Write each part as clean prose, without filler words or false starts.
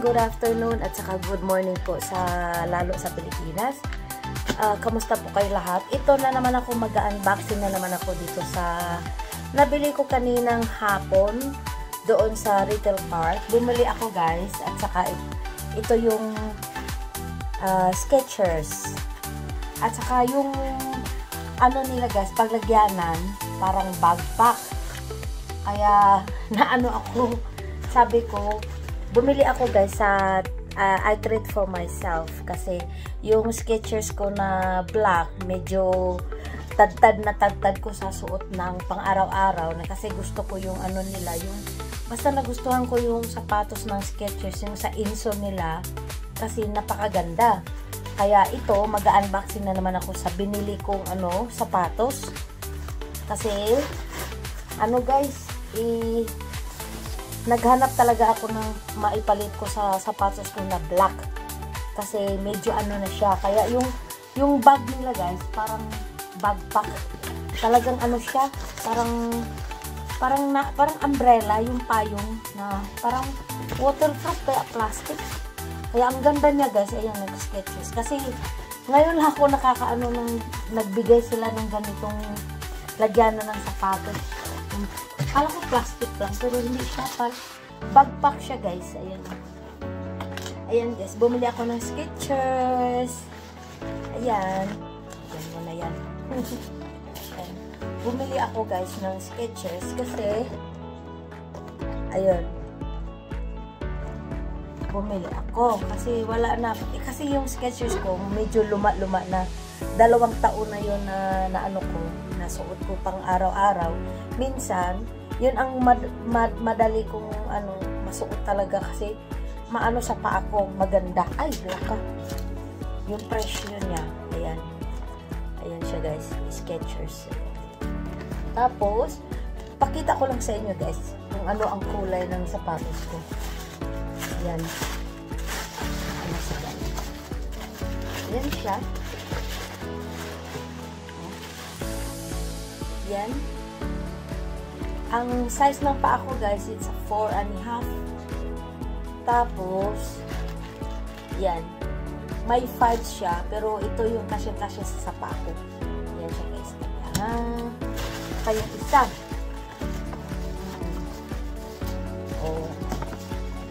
good afternoon at saka good morning po lalo sa Pilipinas. Kamusta po kayo lahat? Ito na naman ako, mag-unboxing na naman ako dito sa nabili ko kaninang hapon doon sa retail park. Bumili ako guys, at saka ito yung Skechers. At saka yung ano nila guys, paglagyanan, parang backpack. Kaya naano ako, sabi ko, bumili ako guys sa I treat for myself kasi yung Skechers ko na black medyo tadtad ko sa suot ng pang-araw-araw na kasi gusto ko yung ano nila, yung basta nagustuhan ko yung sapatos ng Skechers, yung sa insole nila kasi napakaganda. Kaya ito, mag-unboxing na naman ako sa binili kong ano, sapatos. Kasi ano guys, naghanap talaga ako ng maipalit ko sa sapatos ko na black. Kasi medyo ano na siya. Kaya yung bag nila guys, parang backpack. Talagang ano siya, parang umbrella, yung payong na parang waterproof kaya plastic. Kaya ang ganda niya guys, ayan, nag-Skechers. Kasi ngayon lang ako nakakaano nung nagbigay sila ng ganitong lagyanan ng sapatos. Kala ko plastic lang, pero hindi siya. Backpack siya guys. Ayan. Ayan guys, bumili ako ng Skechers. Ayan. Ayan mo na yan. Ayan. Bumili ako guys ng Skechers kasi ayun. Bumili ako kasi wala na. Kasi yung Skechers ko medyo luma-luma na. 2 taon na yun na ano ko, nasuot ko pang araw-araw. Minsan, yun ang madali kong ano, masuot talaga kasi maano sa paa ko, maganda. Ay, laka. Yung presyo niya, ayan. Ayan siya guys, Skechers. Tapos, pakita ko lang sa inyo guys, kung ano ang kulay ng sapatos ko. Ayan. Ano siya guys? Ayan siya. Yan. Ang size ng paa ko guys, it's a 4.5. Tapos, yan. May 5 siya, pero ito yung kasya-kasya sa paa ko. Yan siya guys. Kaya isa. Oh.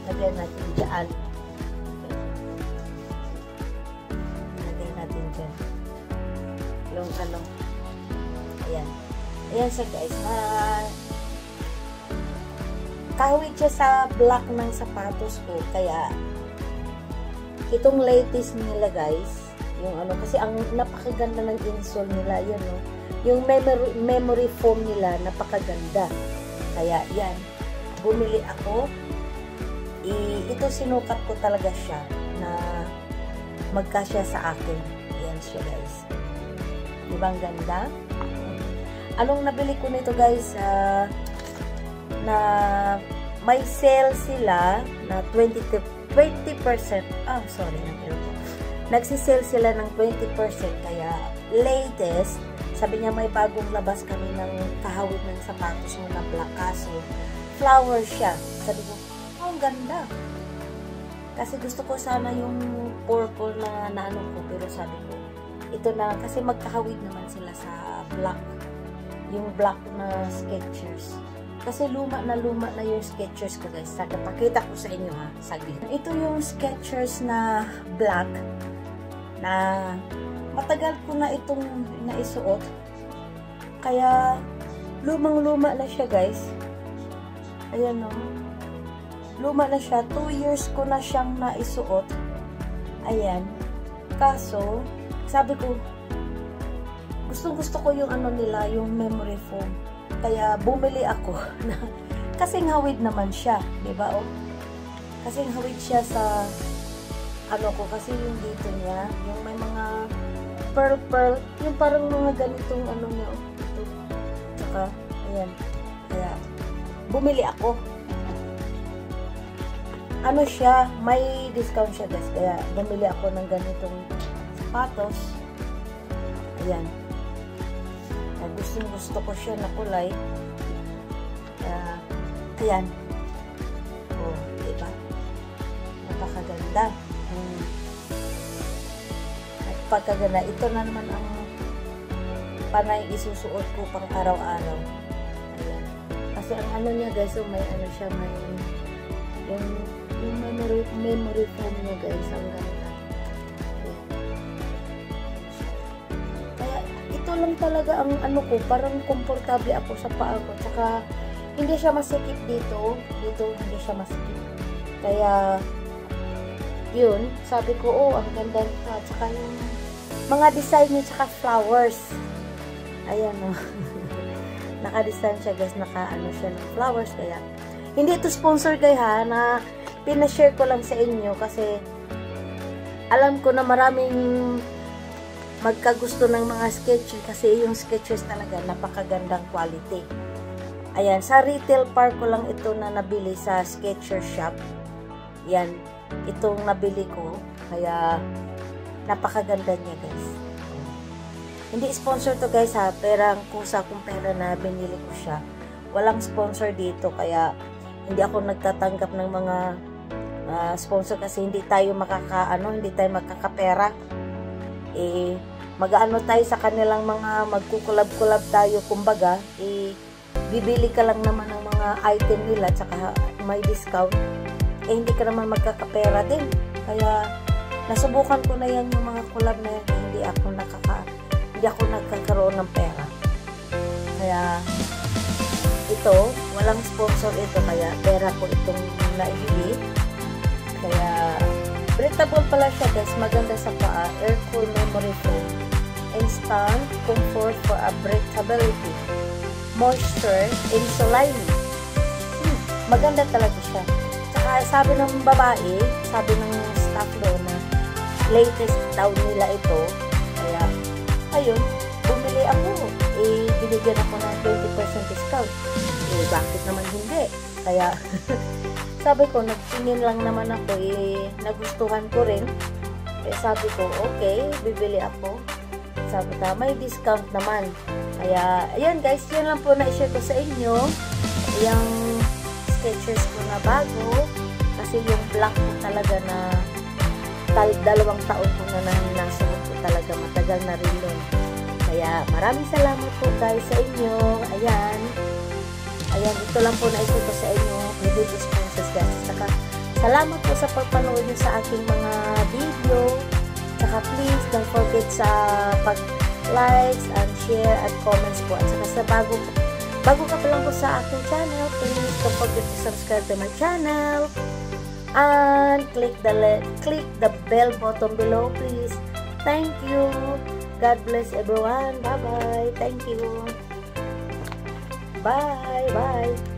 Lagyan natin dyan. Lagyan natin dyan. Yung ano. Ayan. Ayan siya guys, kahawig siya sa black ng sapatos ko, kaya itong latest nila guys, yung ano, kasi ang napakaganda ng insole nila, yun no, yung memory foam nila, napakaganda, kaya yan, bumili ako, ito sinukat ko talaga siya, na magkasya sa akin, ayan siya guys, diba ang ganda? Anong nabili ko nito guys, na may sale sila na 20%, nagsisale sila ng 20%, kaya latest, sabi niya may bagong labas kami ng kahawig ng sapatos mo na black, kaso flower siya. Sabi ko, oh, ang ganda. Kasi gusto ko sana yung purple na ano ko, pero sabi ko, ito na, kasi magkahawig naman sila sa black. Yung black na Skechers. Kasi luma na yung Skechers ko guys. Pakita ko sa inyo ha. Saglit. Ito yung Skechers na black. Na matagal ko na itong naisuot. Kaya lumang-luma na siya guys. Ayan o. Luma na siya. 2 years ko na siyang naisuot. Ayan. Kaso, sabi ko, gusto ko yung ano nila, yung memory foam. Kaya bumili ako na kasing hawid naman siya, 'di ba? Oh. Kasing hawid siya sa ano ko, kasi yung dito niya, yung may mga pearl, yung parang mga ganitong ano niya, oh. Ito. Tsaka ayan. Kaya bumili ako. Ano siya, may discount siya guys. Kaya bumili ako ng ganitong sapatos. Ayan. Gusto ko siya na kulay. Ayan. Oh, diba? napakaganda. Napakaganda. Ito na naman ang panay isusuot ko pang araw-araw. Ayan. Kasi ang ano niya guys, so may ano siya, may yung memory foam niya guys, ang ganda. Ayan. Kaya ito lang talaga ang ano ko, parang komportable ako sa paa ko. Tsaka hindi siya masikip dito. Dito hindi siya masikip. Kaya yun, sabi ko, oh, ang ganda nito. Tsaka yung mga design niya, tsaka flowers. Ayan, oh. Naka-design siya, guys. Naka-ano siya ng flowers. Kaya, hindi ito sponsor, guys, ha, na pinashare ko lang sa inyo. Kasi, alam ko na maraming magkagusto ng mga sketches. Kasi, yung sketches talaga, napakagandang quality. Ayan, sa retail park ko lang ito na nabili sa Skechers shop. Yan, itong nabili ko. Kaya, napakaganda niya, guys. Hindi sponsor to, guys, ha. Perang kusa kong pera na binili ko siya. Walang sponsor dito. Kaya, hindi ako nagtatanggap ng mga sponsor kasi hindi tayo hindi tayo makakapera. Mag-ano tayo sa kanilang mga magkukulab-kulab tayo. Kumbaga, bibili ka lang naman ng mga item nila tsaka may discount. Hindi ka naman magkakapera din. Kaya, nasubukan ko na yan yung mga collab na yan. Hindi ako nagkakaroon ng pera. Kaya, ito, walang sponsor ito. Kaya, pera ko itong naibili. Kaya, breathable pala siya, guys. Maganda sa paa. Air cool memory foam. Instant comfort for a breathability. Moisture insulating. Maganda talaga siya. Tsaka, sabi ng babae, sabi ng staff doon na latest daw nila ito. Kaya, ayun, bumili ako. Binigyan ako ng 20% discount. Bakit naman hindi? Kaya, sabi ko, nagtingin lang naman ako. Nagustuhan ko rin. Sabi ko, okay, bibili ako. Sabi ko, may discount naman. Kaya, ayan guys, yun lang po na-share ko sa inyo. Yung Skechers ko na bago. Kasi yung black ko talaga na 2 taon ko na nasuot ko talaga. Matagal na rin yun. Kaya maraming salamat po guys sa inyo. Ayan. Ayan, ito lang po na-share ko sa inyo. Hindi po sponsors guys. Saka, salamat po sa pagpanood nyo sa aking mga video. Saka please don't forget sa pag-likes and share at comments po. At saka sa bago ka pa lang po sa aking channel, please don't forget to subscribe to my channel. And click the bell button below, please. Thank you. God bless everyone. Bye-bye. Thank you. Bye. Bye.